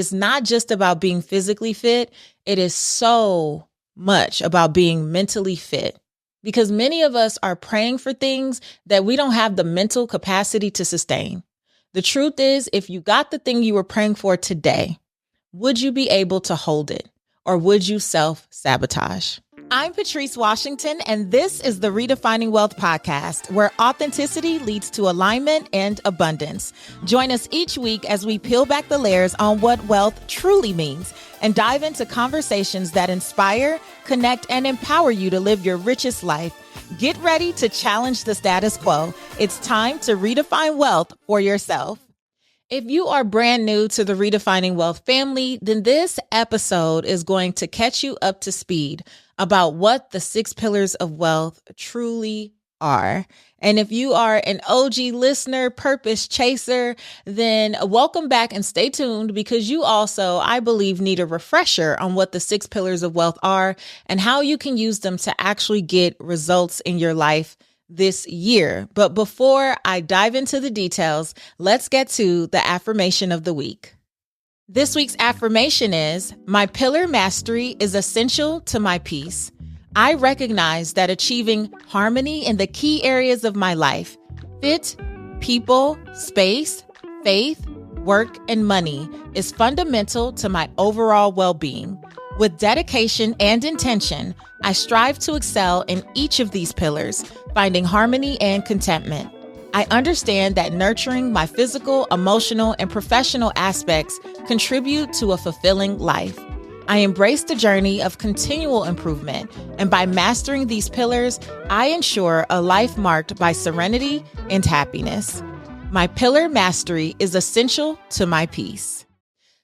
It's not just about being physically fit. It is so much about being mentally fit, because many of us are praying for things that we don't have the mental capacity to sustain. The truth is, if you got the thing you were praying for today, would you be able to hold it, or would you self-sabotage? I'm Patrice Washington, and this is the Redefining Wealth podcast, where authenticity leads to alignment and abundance. Join us each week as we peel back the layers on what wealth truly means and dive into conversations that inspire, connect, and empower you to live your richest life. Get ready to challenge the status quo. It's time to redefine wealth for yourself. If you are brand new to the Redefining Wealth family, then this episode is going to catch you up to speed about what the 6 pillars of wealth truly are. And if you are an OG listener, purpose chaser, then welcome back and stay tuned, because you also, I believe, need a refresher on what the 6 pillars of wealth are and how you can use them to actually get results in your life this year. But before I dive into the details, let's get to the affirmation of the week. This week's affirmation is, my pillar mastery is essential to my peace. I recognize that achieving harmony in the key areas of my life, fit, people, space, faith, work, and money, is fundamental to my overall well-being. With dedication and intention, I strive to excel in each of these pillars, finding harmony and contentment. I understand that nurturing my physical, emotional, and professional aspects contribute to a fulfilling life. I embrace the journey of continual improvement, and by mastering these pillars, I ensure a life marked by serenity and happiness. My pillar mastery is essential to my peace.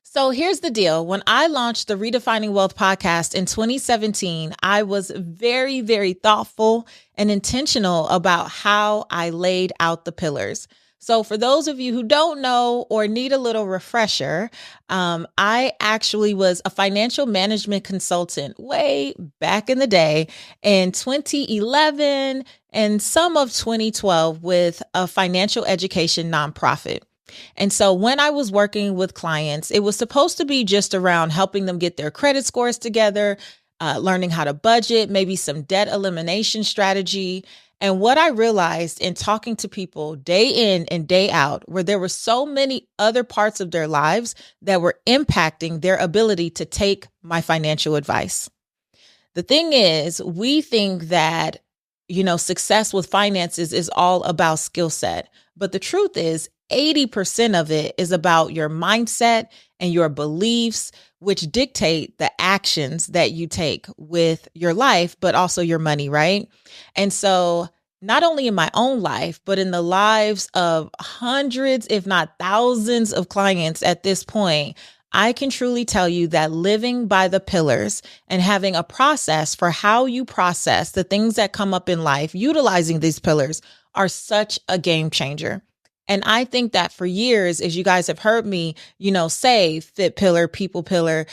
So here's the deal. When I launched the Redefining Wealth podcast in 2017, I was very, very thoughtful and intentional about how I laid out the pillars. So for those of you who don't know or need a little refresher, I actually was a financial management consultant way back in the day in 2011 and some of 2012 with a financial education nonprofit. And so when I was working with clients, it was supposed to be just around helping them get their credit scores together, learning how to budget, maybe some debt elimination strategy. And what I realized in talking to people day in and day out, where there were so many other parts of their lives that were impacting their ability to take my financial advice. The thing is, we think that, success with finances is all about skill set. But the truth is, 80% of it is about your mindset and your beliefs, which dictate the actions that you take with your life, but also your money, right? And so not only in my own life, but in the lives of hundreds, if not thousands of clients at this point, I can truly tell you that living by the pillars and having a process for how you process the things that come up in life, utilizing these pillars, are such a game changer. And I think that for years, as you guys have heard me, say fit pillar, people pillar,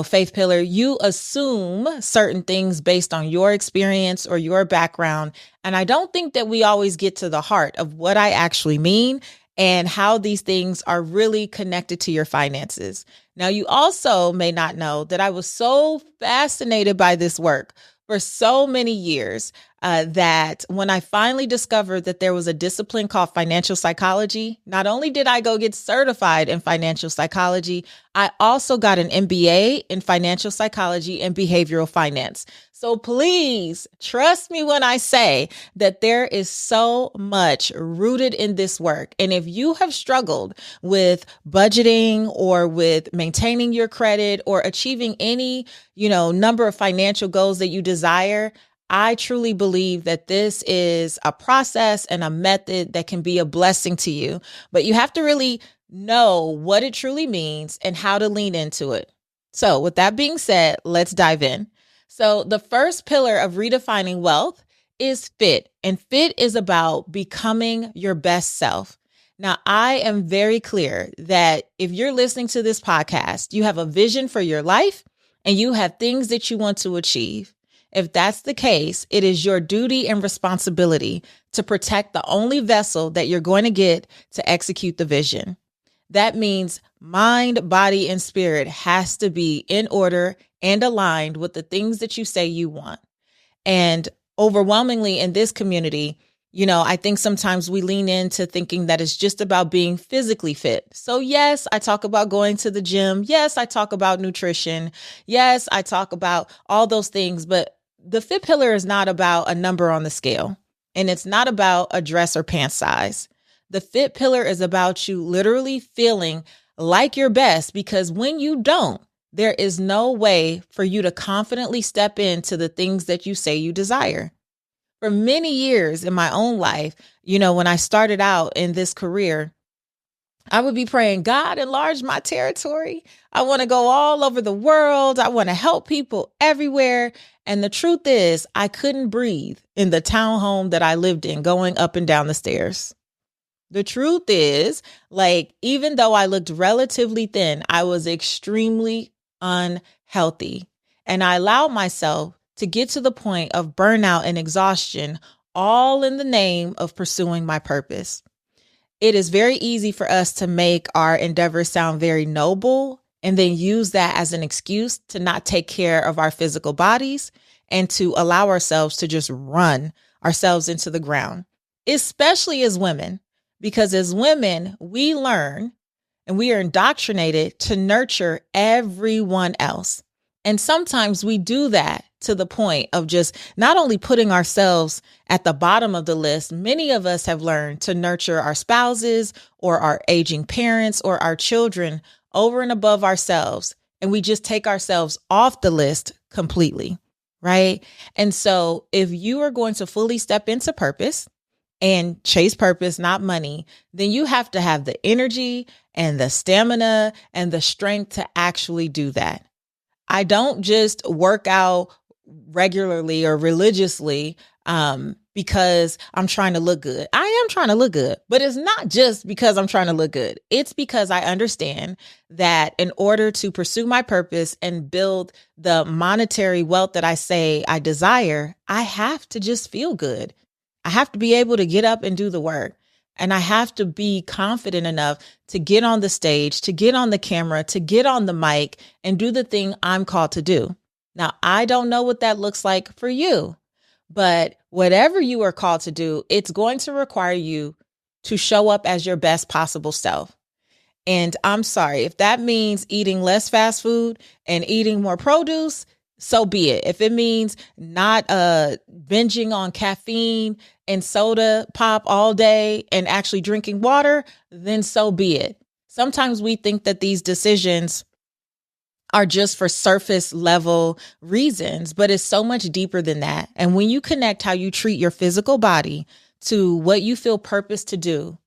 faith pillar, you assume certain things based on your experience or your background. And I don't think that we always get to the heart of what I actually mean and how these things are really connected to your finances. Now, you also may not know that I was so fascinated by this work for so many years that when I finally discovered that there was a discipline called financial psychology, not only did I go get certified in financial psychology, I also got an MBA in financial psychology and behavioral finance. So please trust me when I say that there is so much rooted in this work. And if you have struggled with budgeting or with maintaining your credit or achieving any, number of financial goals that you desire, I truly believe that this is a process and a method that can be a blessing to you, but you have to really know what it truly means and how to lean into it. So with that being said, let's dive in. So the first pillar of redefining wealth is fit, and fit is about becoming your best self. Now, I am very clear that if you're listening to this podcast, you have a vision for your life and you have things that you want to achieve. If that's the case, it is your duty and responsibility to protect the only vessel that you're going to get to execute the vision. That means mind, body, and spirit has to be in order and aligned with the things that you say you want. And overwhelmingly in this community, I think sometimes we lean into thinking that it's just about being physically fit. So yes, I talk about going to the gym. Yes, I talk about nutrition. Yes, I talk about all those things, but the fit pillar is not about a number on the scale, and it's not about a dress or pant size. The fit pillar is about you literally feeling like your best, because when you don't, there is no way for you to confidently step into the things that you say you desire. For many years in my own life, when I started out in this career, I would be praying, God, enlarge my territory. I want to go all over the world. I want to help people everywhere. And the truth is, I couldn't breathe in the townhome that I lived in, going up and down the stairs. The truth is, even though I looked relatively thin, I was extremely unhealthy. And I allowed myself to get to the point of burnout and exhaustion, all in the name of pursuing my purpose. It is very easy for us to make our endeavors sound very noble and then use that as an excuse to not take care of our physical bodies and to allow ourselves to just run ourselves into the ground, especially as women. Because as women, we learn and we are indoctrinated to nurture everyone else. And sometimes we do that to the point of just not only putting ourselves at the bottom of the list. Many of us have learned to nurture our spouses or our aging parents or our children over and above ourselves. And we just take ourselves off the list completely, right? And so if you are going to fully step into purpose and chase purpose, not money, then you have to have the energy and the stamina and the strength to actually do that. I don't just work out regularly or religiously because I'm trying to look good. I am trying to look good, but it's not just because I'm trying to look good. It's because I understand that in order to pursue my purpose and build the monetary wealth that I say I desire, I have to just feel good. I have to be able to get up and do the work. And I have to be confident enough to get on the stage, to get on the camera, to get on the mic and do the thing I'm called to do. Now, I don't know what that looks like for you, but whatever you are called to do, it's going to require you to show up as your best possible self. And I'm sorry, if that means eating less fast food and eating more produce, so be it. If it means not binging on caffeine and soda pop all day and actually drinking water, then so be it. Sometimes we think that these decisions are just for surface level reasons, but it's so much deeper than that. And when you connect how you treat your physical body to what you feel purpose to do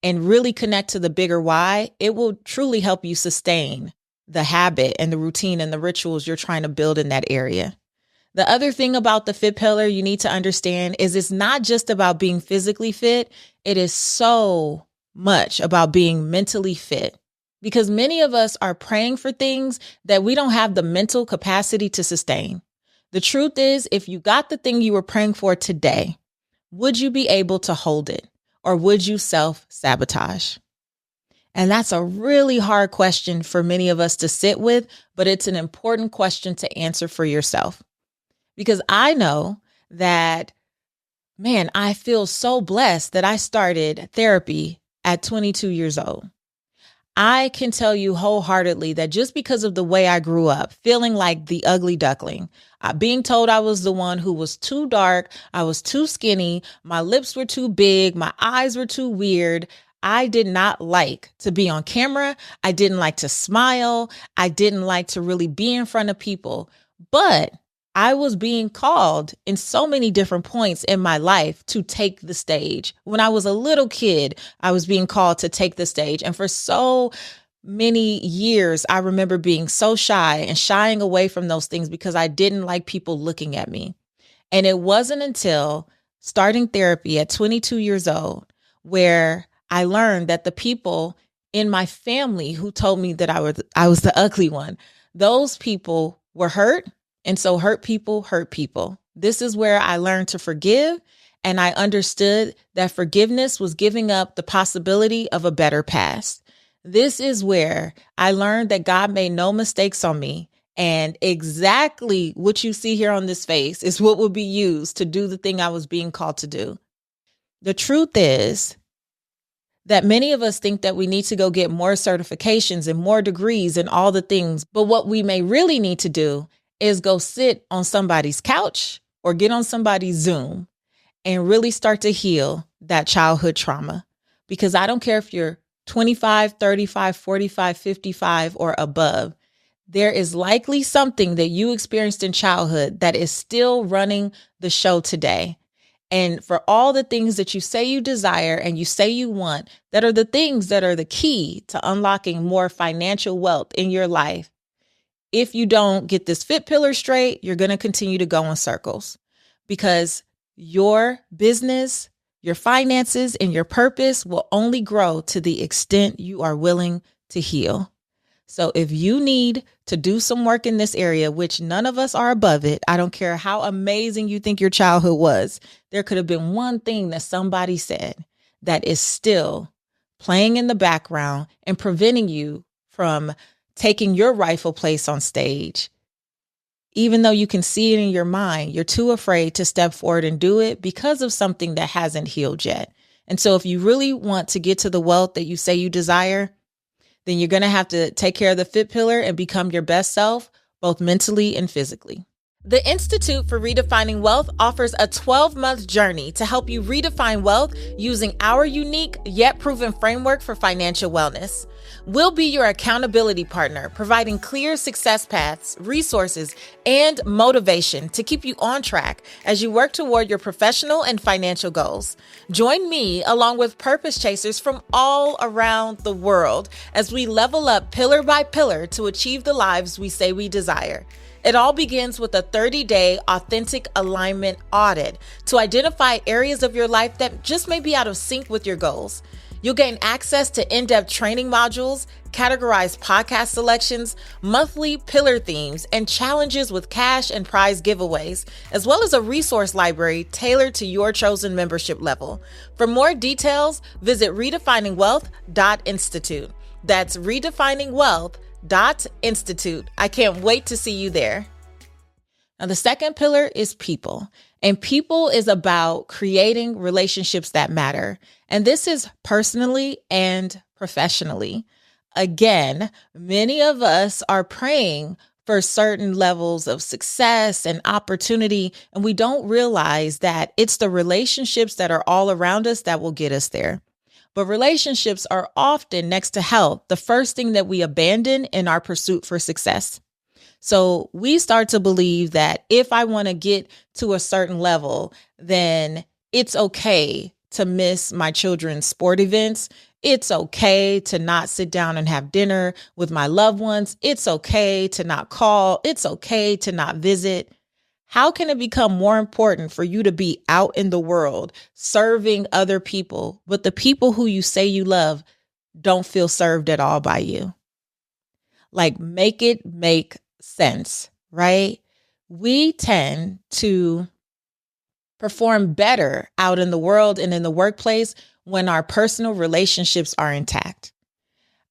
and really connect to the bigger why, it will truly help you sustain the habit and the routine and the rituals you're trying to build in that area. The other thing about the fit pillar you need to understand is it's not just about being physically fit. It is so much about being mentally fit, because many of us are praying for things that we don't have the mental capacity to sustain. The truth is, if you got the thing you were praying for today, would you be able to hold it, or would you self-sabotage? And that's a really hard question for many of us to sit with, but it's an important question to answer for yourself. Because I know that, I feel so blessed that I started therapy at 22 years old. I can tell you wholeheartedly that just because of the way I grew up, feeling like the ugly duckling, being told I was the one who was too dark, I was too skinny, my lips were too big, my eyes were too weird, I did not like to be on camera. I didn't like to smile. I didn't like to really be in front of people. But I was being called in so many different points in my life to take the stage. When I was a little kid, I was being called to take the stage. And for so many years, I remember being so shy and shying away from those things because I didn't like people looking at me. And it wasn't until starting therapy at 22 years old where I learned that the people in my family who told me that I was the ugly one, those people were hurt. And so hurt people hurt people. This is where I learned to forgive. And I understood that forgiveness was giving up the possibility of a better past. This is where I learned that God made no mistakes on me. And exactly what you see here on this face is what will be used to do the thing I was being called to do. The truth is that many of us think that we need to go get more certifications and more degrees and all the things. But what we may really need to do is go sit on somebody's couch or get on somebody's Zoom and really start to heal that childhood trauma. Because I don't care if you're 25, 35, 45, 55, or above, there is likely something that you experienced in childhood that is still running the show today. And for all the things that you say you desire and you say you want, that are the things that are the key to unlocking more financial wealth in your life. If you don't get this fit pillar straight, you're going to continue to go in circles, because your business, your finances, and your purpose will only grow to the extent you are willing to heal. So if you need to do some work in this area, which none of us are above it, I don't care how amazing you think your childhood was, there could have been one thing that somebody said that is still playing in the background and preventing you from taking your rightful place on stage. Even though you can see it in your mind, you're too afraid to step forward and do it because of something that hasn't healed yet. And so if you really want to get to the wealth that you say you desire, then you're going to have to take care of the fit pillar and become your best self, both mentally and physically. The Institute for Redefining Wealth offers a 12-month journey to help you redefine wealth using our unique yet proven framework for financial wellness. We'll be your accountability partner, providing clear success paths, resources, and motivation to keep you on track as you work toward your professional and financial goals. Join me along with purpose chasers from all around the world as we level up pillar by pillar to achieve the lives we say we desire. It all begins with a 30-day authentic alignment audit to identify areas of your life that just may be out of sync with your goals. You'll gain access to in-depth training modules, categorized podcast selections, monthly pillar themes, and challenges with cash and prize giveaways, as well as a resource library tailored to your chosen membership level. For more details, visit redefiningwealth.institute. That's redefiningwealth.institute. I can't wait to see you there. Now, the second pillar is people. And people is about creating relationships that matter. And this is personally and professionally. Again, many of us are praying for certain levels of success and opportunity, and we don't realize that it's the relationships that are all around us that will get us there. But relationships are often, next to health, the first thing that we abandon in our pursuit for success. So we start to believe that if I want to get to a certain level, then it's okay to miss my children's sport events. It's okay to not sit down and have dinner with my loved ones. It's okay to not call. It's okay to not visit. How can it become more important for you to be out in the world serving other people, but the people who you say you love don't feel served at all by you? Like, make it make sense, right? We tend to perform better out in the world and in the workplace when our personal relationships are intact.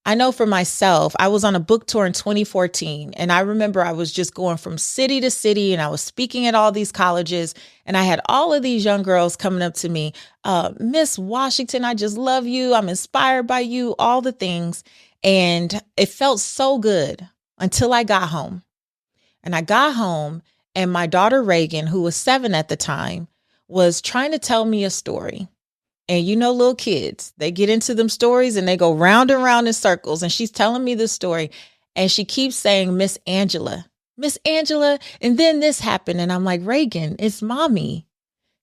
I know for myself, I was on a book tour in 2014, and I remember I was just going from city to city, and I was speaking at all these colleges, and I had all of these young girls coming up to me, Miss Washington, I just love you. I'm inspired by you, all the things. And it felt so good until I got home. And I got home, and my daughter Reagan, who was 7 at the time, was trying to tell me a story. And you know, little kids, they get into them stories and they go round and round in circles. And she's telling me this story, and she keeps saying, Miss Angela, and then this happened. And I'm like, Reagan, it's mommy.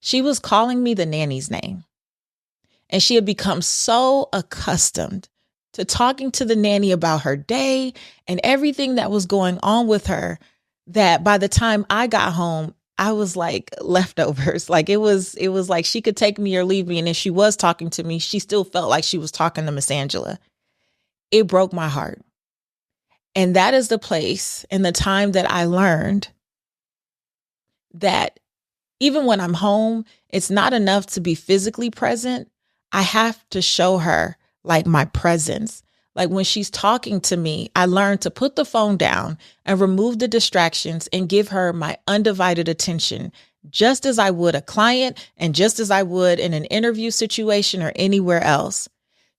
She was calling me the nanny's name. And she had become so accustomed to talking to the nanny about her day and everything that was going on with her that by the time I got home, I was like leftovers. Like it was like she could take me or leave me. And if she was talking to me, she still felt like she was talking to Miss Angela. It broke my heart. And that is the place and the time that I learned that even when I'm home, it's not enough to be physically present. I have to show her like my presence. Like when she's talking to me, I learned to put the phone down and remove the distractions and give her my undivided attention, just as I would a client and just as I would in an interview situation or anywhere else.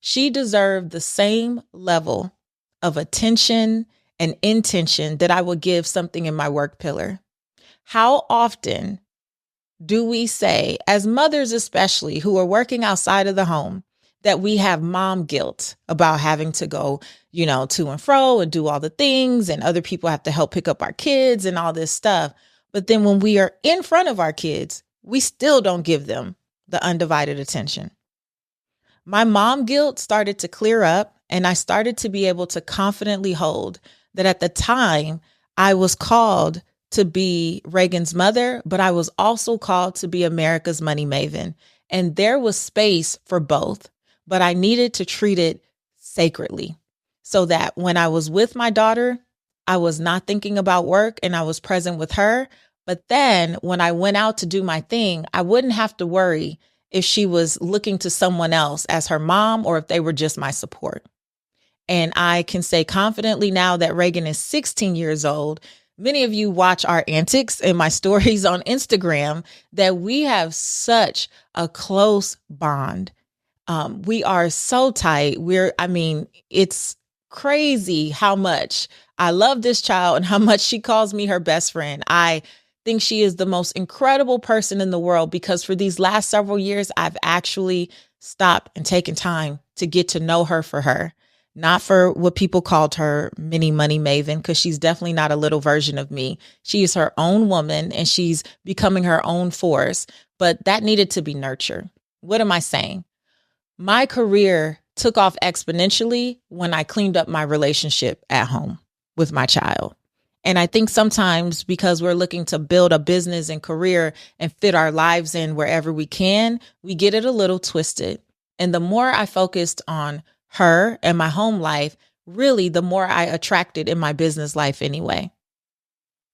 She deserved the same level of attention and intention that I would give something in my work pillar. How often do we say, as mothers especially, who are working outside of the home, that we have mom guilt about having to go, to and fro and do all the things, and other people have to help pick up our kids and all this stuff. But then when we are in front of our kids, we still don't give them the undivided attention. My mom guilt started to clear up, and I started to be able to confidently hold that at the time I was called to be Reagan's mother, but I was also called to be America's money maven. And there was space for both, but I needed to treat it sacredly so that when I was with my daughter, I was not thinking about work and I was present with her. But then when I went out to do my thing, I wouldn't have to worry if she was looking to someone else as her mom or if they were just my support. And I can say confidently now that Reagan is 16 years old. Many of you watch our antics in my stories on Instagram, that we have such a close bond. We are so tight. It's crazy how much I love this child and how much she calls me her best friend. I think she is the most incredible person in the world because for these last several years, I've actually stopped and taken time to get to know her for her. Not for what people called her mini money maven, because she's definitely not a little version of me. She is her own woman and she's becoming her own force, but that needed to be nurtured. What am I saying? My career took off exponentially when I cleaned up my relationship at home with my child. And I think sometimes because we're looking to build a business and career and fit our lives in wherever we can, we get it a little twisted. And the more I focused on her and my home life, really, the more I attracted in my business life anyway.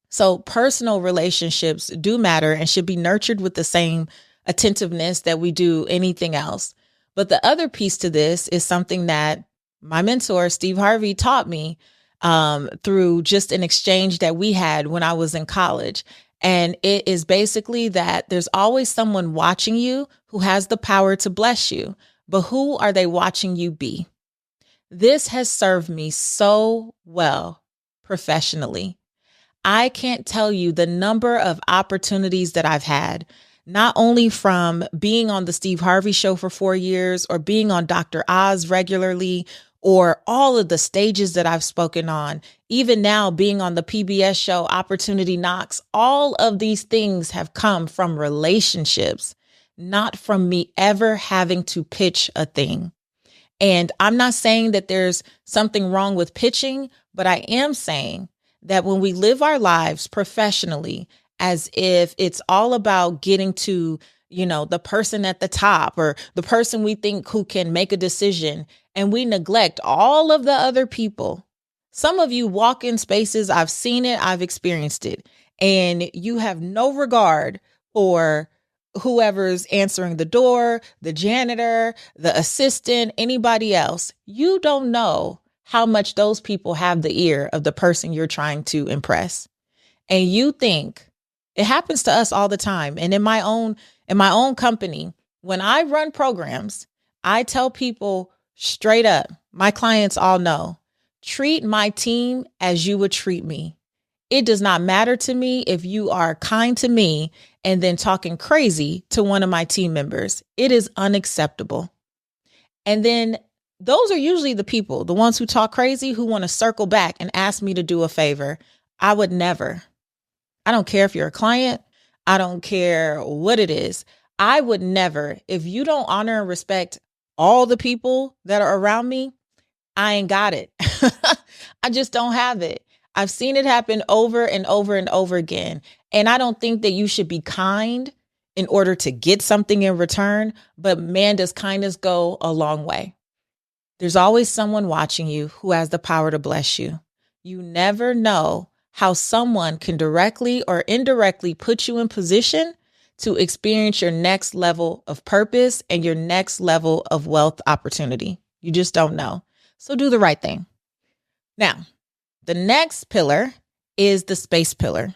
So personal relationships do matter and should be nurtured with the same attentiveness that we do anything else. But the other piece to this is something that my mentor, Steve Harvey, taught me through just an exchange that we had when I was in college. And it is basically that there's always someone watching you who has the power to bless you. But who are they watching you be? This has served me so well professionally. I can't tell you the number of opportunities that I've had, not only from being on the Steve Harvey Show for 4 years or being on Dr. Oz regularly, or all of the stages that I've spoken on, even now being on the PBS show, Opportunity Knocks. All of these things have come from relationships, not from me ever having to pitch a thing. And I'm not saying that there's something wrong with pitching, but I am saying that when we live our lives professionally, as if it's all about getting to, the person at the top or the person we think who can make a decision, and we neglect all of the other people. Some of you walk in spaces, I've seen it, I've experienced it, and you have no regard for whoever's answering the door, the janitor, the assistant, anybody else. You don't know how much those people have the ear of the person you're trying to impress. And you think it happens to us all the time. And in my own company, when I run programs, I tell people straight up, my clients all know, treat my team as you would treat me. It does not matter to me if you are kind to me and then talking crazy to one of my team members. It is unacceptable. And then those are usually the people, the ones who talk crazy, who want to circle back and ask me to do a favor. I would never. I don't care if you're a client. I don't care what it is. I would never. If you don't honor and respect all the people that are around me, I ain't got it. I just don't have it. I've seen it happen over and over and over again. And I don't think that you should be kind in order to get something in return. But man, does kindness go a long way. There's always someone watching you who has the power to bless you. You never know how someone can directly or indirectly put you in position to experience your next level of purpose and your next level of wealth opportunity. You just don't know. So do the right thing. Now, the next pillar is the space pillar.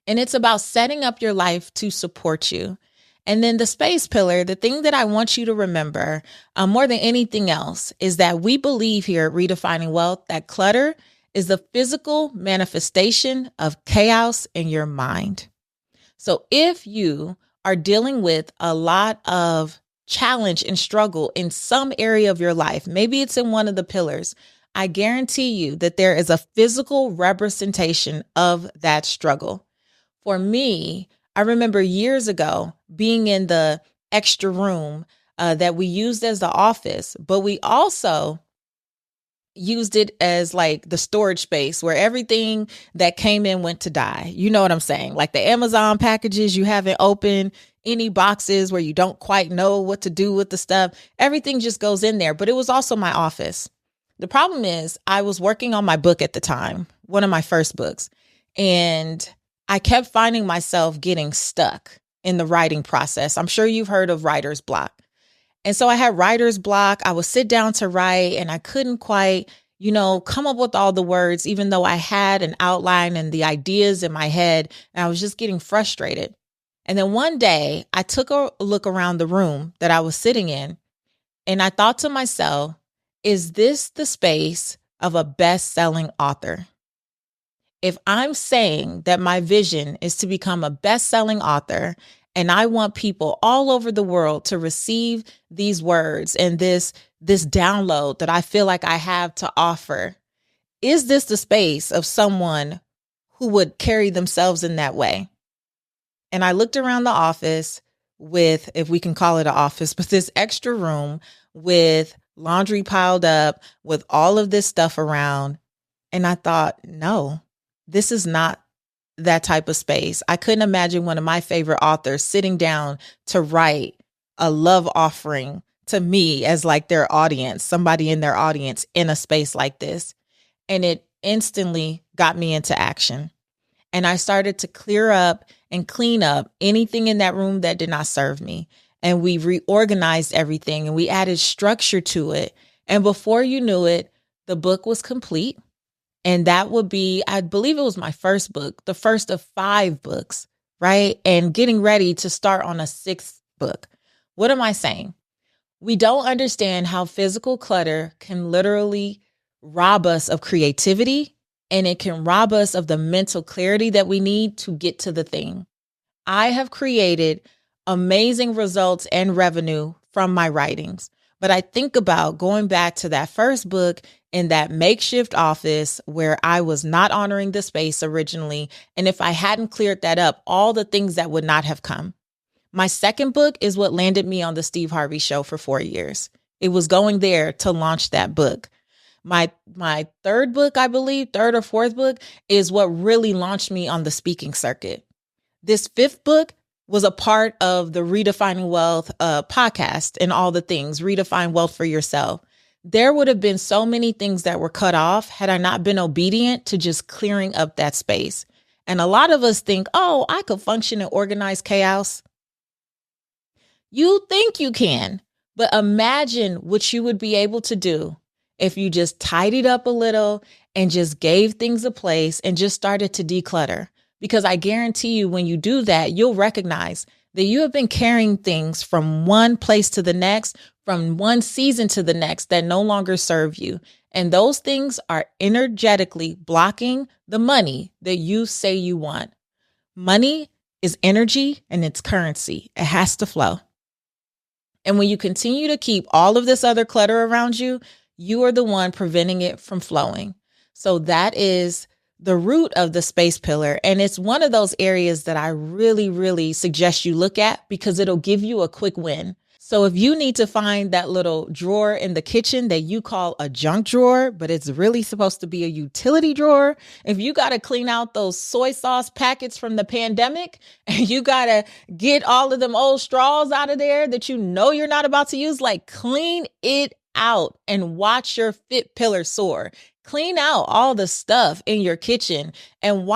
And it's about setting up your life to support you. And then the space pillar, the thing that I want you to remember more than anything else is that we believe here at Redefining Wealth that clutter is the physical manifestation of chaos in your mind. So if you are dealing with a lot of challenge and struggle in some area of your life, maybe it's in one of the pillars, I guarantee you that there is a physical representation of that struggle. For me, I remember years ago being in the extra room that we used as the office, but we also used it as like the storage space where everything that came in went to die. You know what I'm saying? Like the Amazon packages you haven't opened, any boxes where you don't quite know what to do with the stuff, everything just goes in there. But it was also my office. The problem is I was working on my book at the time, one of my first books, and I kept finding myself getting stuck in the writing process. I'm sure you've heard of writer's block. And so I had writer's block. I would sit down to write and I couldn't quite, come up with all the words, even though I had an outline and the ideas in my head, and I was just getting frustrated. And then one day I took a look around the room that I was sitting in and I thought to myself, is this the space of a best-selling author? If I'm saying that my vision is to become a best-selling author and I want people all over the world to receive these words and this download that I feel like I have to offer, is this the space of someone who would carry themselves in that way? And I looked around the office with, if we can call it an office, but this extra room with laundry piled up, with all of this stuff around. And I thought, no, this is not that type of space. I couldn't imagine one of my favorite authors sitting down to write a love offering to me as like their audience, somebody in their audience in a space like this. And it instantly got me into action. And I started to clear up and clean up anything in that room that did not serve me. And we reorganized everything and we added structure to it. And before you knew it, the book was complete. And that would be, I believe it was my first book, the first of 5 books, right? And getting ready to start on a 6th book. What am I saying? We don't understand how physical clutter can literally rob us of creativity, and it can rob us of the mental clarity that we need to get to the thing. I have created amazing results and revenue from my writings. But I think about going back to that first book in that makeshift office where I was not honoring the space originally. And if I hadn't cleared that up, all the things that would not have come. My second book is what landed me on the Steve Harvey Show for 4 years. It was going there to launch that book. My third book, I believe, 3rd or 4th book, is what really launched me on the speaking circuit. This 5th book was a part of the Redefining Wealth podcast and all the things, Redefine Wealth for Yourself. There would have been so many things that were cut off had I not been obedient to just clearing up that space. And a lot of us think, oh, I could function in organized chaos. You think you can, but imagine what you would be able to do if you just tidied up a little and just gave things a place and just started to declutter. Because I guarantee you, when you do that, you'll recognize that you have been carrying things from one place to the next, from one season to the next that no longer serve you. And those things are energetically blocking the money that you say you want. Money is energy and it's currency. It has to flow. And when you continue to keep all of this other clutter around you, you are the one preventing it from flowing. So that is the root of the space pillar. And it's one of those areas that I really, really suggest you look at because it'll give you a quick win. So if you need to find that little drawer in the kitchen that you call a junk drawer, but it's really supposed to be a utility drawer, if you got to clean out those soy sauce packets from the pandemic and you got to get all of them old straws out of there that you know you're not about to use, like clean it out and watch your fit pillar soar. Clean out all the stuff in your kitchen and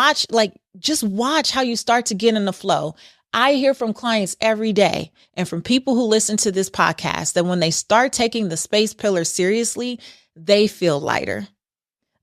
just watch how you start to get in the flow. I hear from clients every day and from people who listen to this podcast that when they start taking the space pillar seriously, they feel lighter.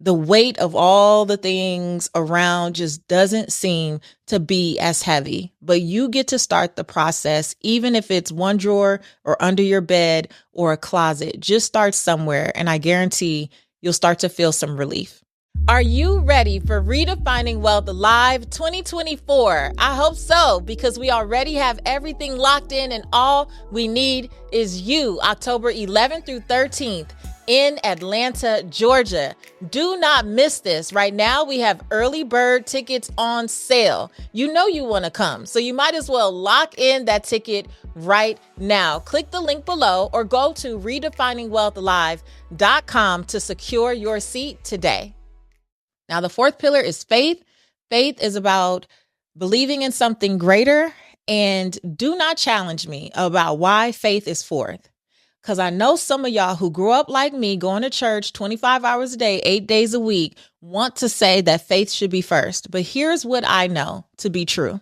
The weight of all the things around just doesn't seem to be as heavy, but you get to start the process, even if it's one drawer or under your bed or a closet. Just start somewhere, and I guarantee you'll start to feel some relief. Are you ready for Redefining Wealth Live 2024? I hope so, because we already have everything locked in, and all we need is you. October 11th through 13th. In Atlanta, Georgia. Do not miss this. Right now, we have early bird tickets on sale. You know you want to come, so you might as well lock in that ticket right now. Click the link below or go to redefiningwealthlive.com to secure your seat today. Now, the fourth pillar is faith. Faith is about believing in something greater, and do not challenge me about why faith is fourth. Because I know some of y'all who grew up like me, going to church 25 hours a day, 8 days a week, want to say that faith should be first. But here's what I know to be true.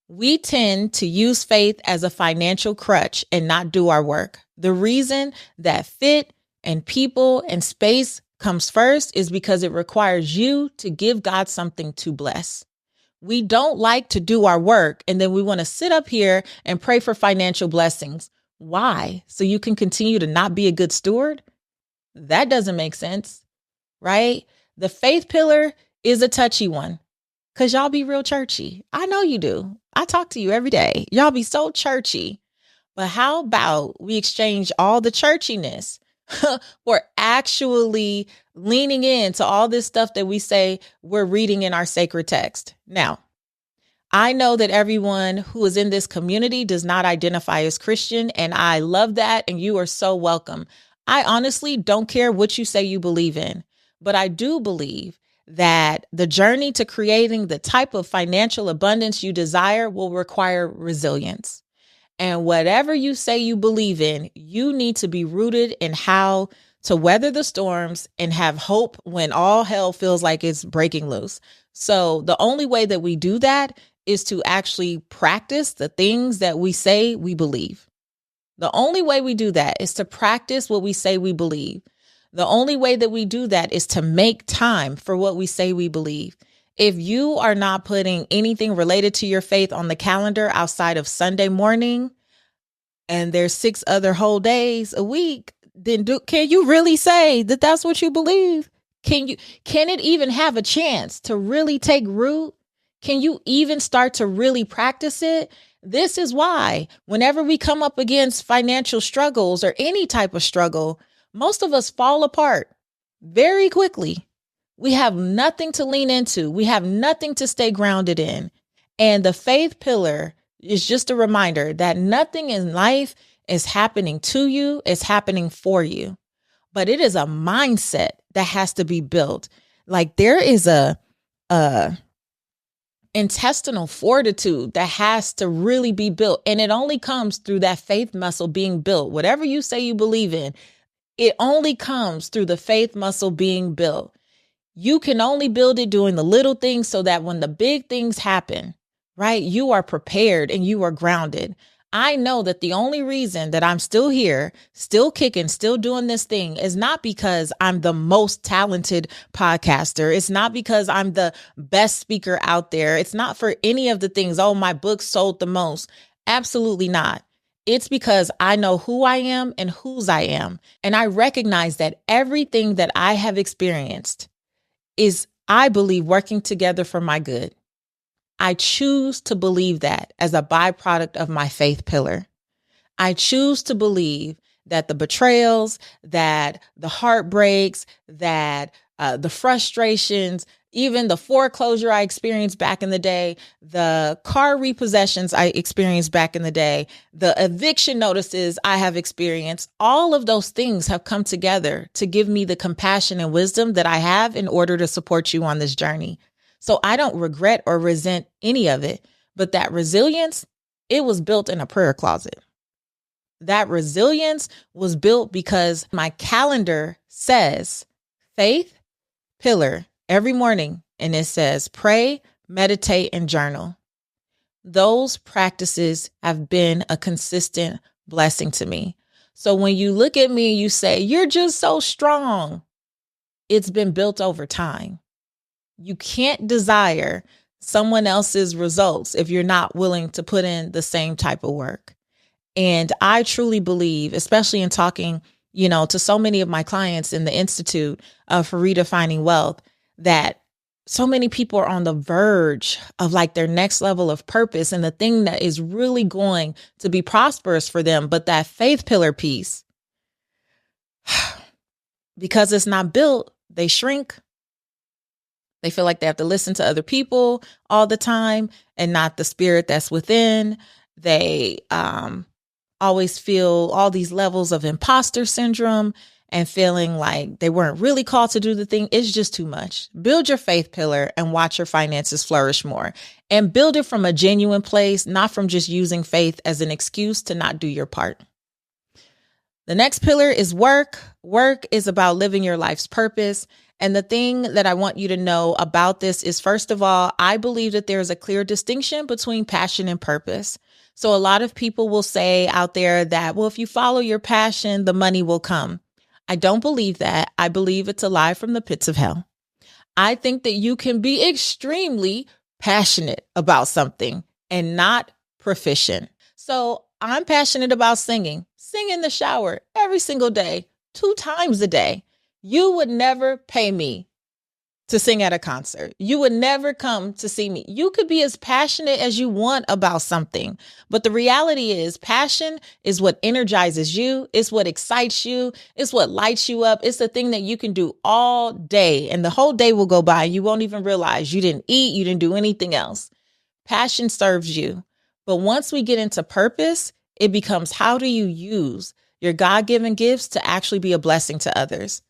We tend to use faith as a financial crutch and not do our work. The reason that fit and people and space comes first is because it requires you to give God something to bless. We don't like to do our work, and then we want to sit up here and pray for financial blessings. Why? So you can continue to not be a good steward? That doesn't make sense, right? The faith pillar is a touchy one because y'all be real churchy. I know you do. I talk to you every day. Y'all be so churchy. But how about we exchange all the churchiness for actually leaning into all this stuff that we say we're reading in our sacred text? Now, I know that everyone who is in this community does not identify as Christian, and I love that, and you are so welcome. I honestly don't care what you say you believe in, but I do believe that the journey to creating the type of financial abundance you desire will require resilience. And whatever you say you believe in, you need to be rooted in how to weather the storms and have hope when all hell feels like it's breaking loose. So the only way that we do that is to actually practice the things that we say we believe. The only way we do that is to practice what we say we believe. The only way that we do that is to make time for what we say we believe. If you are not putting anything related to your faith on the calendar outside of Sunday morning, and there's 6 other whole days a week, then can you really say that that's what you believe? Can it even have a chance to really take root? Can you even start to really practice it? This is why whenever we come up against financial struggles or any type of struggle, most of us fall apart very quickly. We have nothing to lean into. We have nothing to stay grounded in. And the faith pillar is just a reminder that nothing in life is happening to you, it's happening for you. But it is a mindset that has to be built. Like there is a intestinal fortitude that has to really be built. And it only comes through that faith muscle being built. Whatever you say you believe in, it only comes through the faith muscle being built. You can only build it doing the little things so that when the big things happen, right, you are prepared and you are grounded. I know that the only reason that I'm still here, still kicking, still doing this thing is not because I'm the most talented podcaster. It's not because I'm the best speaker out there. It's not for any of the things. Oh, my book sold the most. Absolutely not. It's because I know who I am and whose I am. And I recognize that everything that I have experienced is, I believe, working together for my good. I choose to believe that as a byproduct of my faith pillar. I choose to believe that the betrayals, that the heartbreaks, that the frustrations, even the foreclosure I experienced back in the day, the car repossessions I experienced back in the day, the eviction notices I have experienced, all of those things have come together to give me the compassion and wisdom that I have in order to support you on this journey. So I don't regret or resent any of it, but that resilience, it was built in a prayer closet. That resilience was built because my calendar says faith pillar every morning, and it says pray, meditate, and journal. Those practices have been a consistent blessing to me. So when you look at me and you say, you're just so strong, it's been built over time. You can't desire someone else's results if you're not willing to put in the same type of work. And I truly believe, especially in talking, to so many of my clients in the Institute for Redefining Wealth, that so many people are on the verge of like their next level of purpose and the thing that is really going to be prosperous for them. But that faith pillar piece, because it's not built, they shrink. They feel like they have to listen to other people all the time and not the spirit that's within. They always feel all these levels of imposter syndrome and feeling like they weren't really called to do the thing. It's just too much. Build your faith pillar and watch your finances flourish more. And build it from a genuine place, not from just using faith as an excuse to not do your part. The next pillar is work. Work is about living your life's purpose. And the thing that I want you to know about this is, first of all, I believe that there is a clear distinction between passion and purpose. So a lot of people will say out there that, well, if you follow your passion, the money will come. I don't believe that. I believe it's a lie from the pits of hell. I think that you can be extremely passionate about something and not proficient. So I'm passionate about singing. Sing in the shower every single day, 2 times a day. You would never pay me to sing at a concert. You would never come to see me. You could be as passionate as you want about something. But the reality is, passion is what energizes you. It's what excites you. It's what lights you up. It's the thing that you can do all day. And the whole day will go by. You won't even realize you didn't eat. You didn't do anything else. Passion serves you. But once we get into purpose, it becomes, how do you use your God-given gifts to actually be a blessing to others?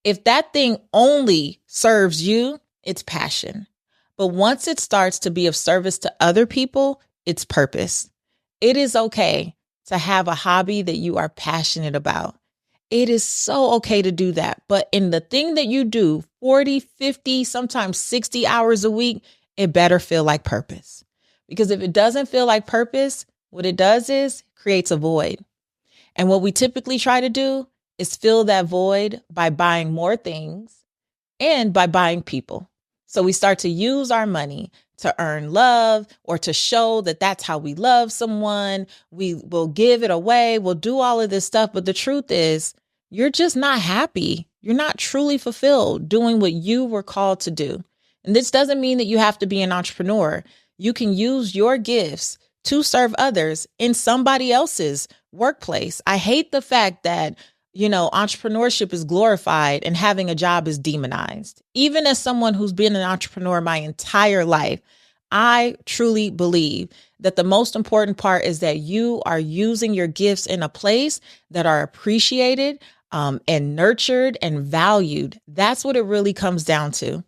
If that thing only serves you, it's passion. But once it starts to be of service to other people, it's purpose. It is okay to have a hobby that you are passionate about. It is so okay to do that. But in the thing that you do 40, 50, sometimes 60 hours a week, it better feel like purpose. Because if it doesn't feel like purpose, what it does is creates a void. And what we typically try to do is fill that void by buying more things and by buying people. So we start to use our money to earn love or to show that that's how we love someone. We will give it away. We'll do all of this stuff. But the truth is, you're just not happy. You're not truly fulfilled doing what you were called to do. And this doesn't mean that you have to be an entrepreneur. You can use your gifts to serve others in somebody else's workplace. I hate the fact that entrepreneurship is glorified and having a job is demonized. Even as someone who's been an entrepreneur my entire life, I truly believe that the most important part is that you are using your gifts in a place that are appreciated and nurtured and valued. That's what it really comes down to.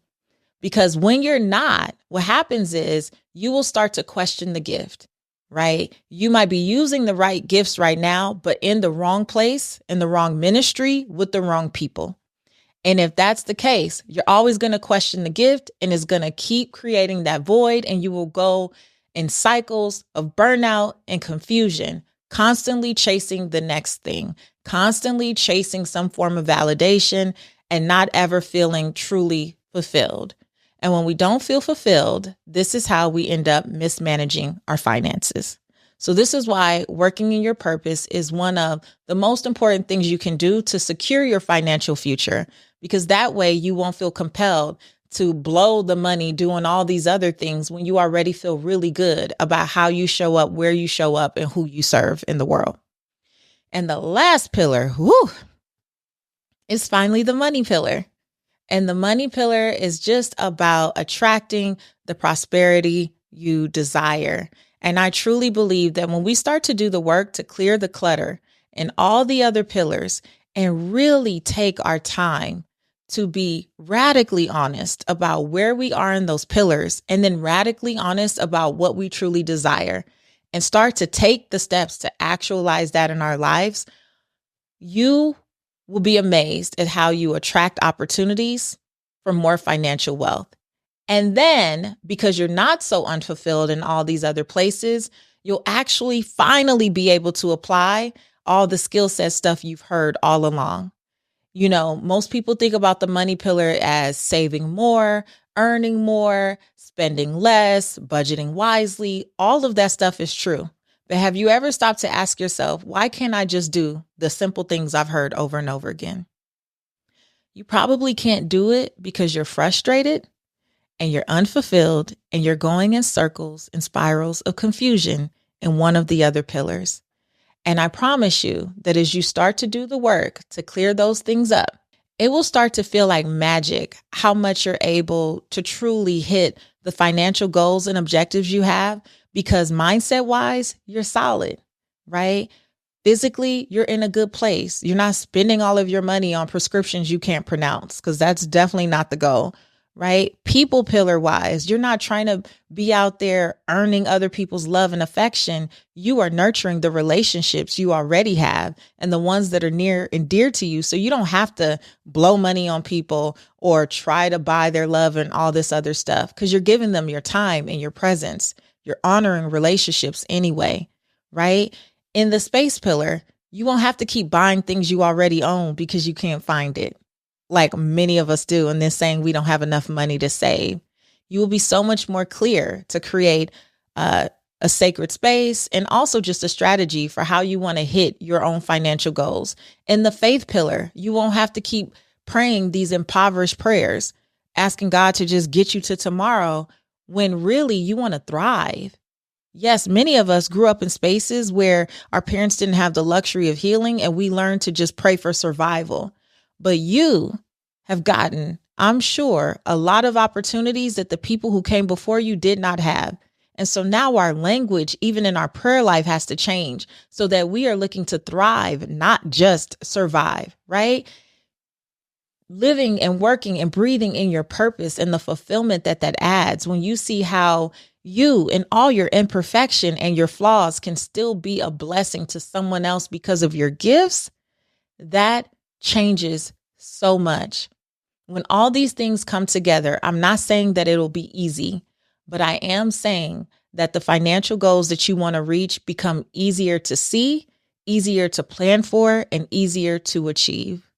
Because when you're not, what happens is you will start to question the gift. Right? You might be using the right gifts right now, but in the wrong place, in the wrong ministry, with the wrong people. And if that's the case, you're always going to question the gift and it's going to keep creating that void, and you will go in cycles of burnout and confusion, constantly chasing the next thing, constantly chasing some form of validation and not ever feeling truly fulfilled. And when we don't feel fulfilled, this is how we end up mismanaging our finances. So this is why working in your purpose is one of the most important things you can do to secure your financial future, because that way you won't feel compelled to blow the money doing all these other things when you already feel really good about how you show up, where you show up, and who you serve in the world. And the last pillar, is finally the money pillar. And the money pillar is just about attracting the prosperity you desire. And I truly believe that when we start to do the work to clear the clutter and all the other pillars and really take our time to be radically honest about where we are in those pillars, and then radically honest about what we truly desire, and start to take the steps to actualize that in our lives, you will be amazed at how you attract opportunities for more financial wealth. And then, because you're not so unfulfilled in all these other places, you'll actually finally be able to apply all the skill set stuff you've heard all along. You know, most people think about the money pillar as saving more, earning more, spending less, budgeting wisely. All of that stuff is true. But have you ever stopped to ask yourself, why can't I just do the simple things I've heard over and over again? You probably can't do it because you're frustrated and you're unfulfilled and you're going in circles and spirals of confusion in one of the other pillars. And I promise you that as you start to do the work to clear those things up, it will start to feel like magic how much you're able to truly hit the financial goals and objectives you have, because mindset wise, you're solid, right? Physically, you're in a good place. You're not spending all of your money on prescriptions you can't pronounce, because that's definitely not the goal, right? People pillar wise, you're not trying to be out there earning other people's love and affection. You are nurturing the relationships you already have and the ones that are near and dear to you. So you don't have to blow money on people or try to buy their love and all this other stuff, because you're giving them your time and your presence. You're honoring relationships anyway, right? In the space pillar, you won't have to keep buying things you already own because you can't find it, like many of us do, and then saying we don't have enough money to save. You will be so much more clear to create a sacred space and also just a strategy for how you want to hit your own financial goals. In the faith pillar, you won't have to keep praying these impoverished prayers, asking God to just get you to tomorrow when really you want to thrive. Yes, many of us grew up in spaces where our parents didn't have the luxury of healing and we learned to just pray for survival. But you have gotten, I'm sure, a lot of opportunities that the people who came before you did not have. And so now our language, even in our prayer life, has to change so that we are looking to thrive, not just survive, right? Living and working and breathing in your purpose and the fulfillment that adds when you see how you and all your imperfection and your flaws can still be a blessing to someone else because of your gifts, that changes so much. When all these things come together, I'm not saying that it'll be easy, but I am saying that the financial goals that you want to reach become easier to see, easier to plan for, and easier to achieve.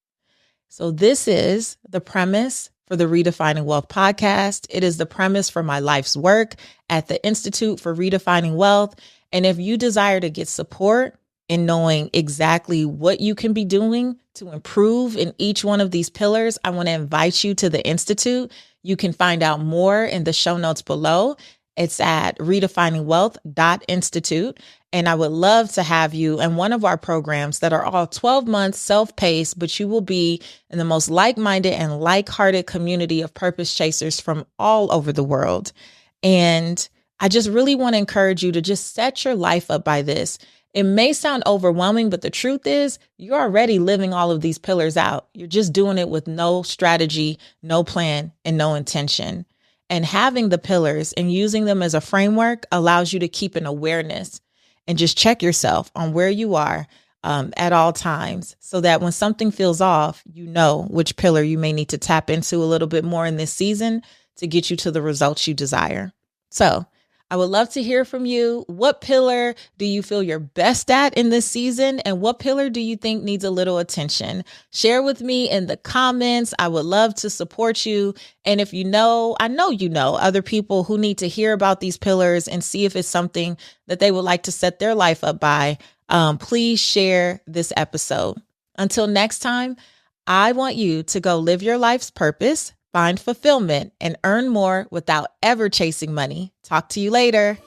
So this is the premise for the Redefining Wealth podcast. It is the premise for my life's work at the Institute for Redefining Wealth. And if you desire to get support in knowing exactly what you can be doing to improve in each one of these pillars, I want to invite you to the Institute. You can find out more in the show notes below. It's at redefiningwealth.institute. And I would love to have you in one of our programs that are all 12 months self-paced, but you will be in the most like-minded and like-hearted community of purpose chasers from all over the world. And I just really want to encourage you to just set your life up by this. It may sound overwhelming, but the truth is you're already living all of these pillars out. You're just doing it with no strategy, no plan, and no intention. And having the pillars and using them as a framework allows you to keep an awareness and just check yourself on where you are at all times, so that when something feels off, you know which pillar you may need to tap into a little bit more in this season to get you to the results you desire. So I would love to hear from you. What pillar do you feel you're best at in this season? And what pillar do you think needs a little attention? Share with me in the comments. I would love to support you. And if you know, I know you know other people who need to hear about these pillars and see if it's something that they would like to set their life up by, please share this episode. Until next time, I want you to go live your life's purpose, find fulfillment, and earn more without ever chasing money. Talk to you later.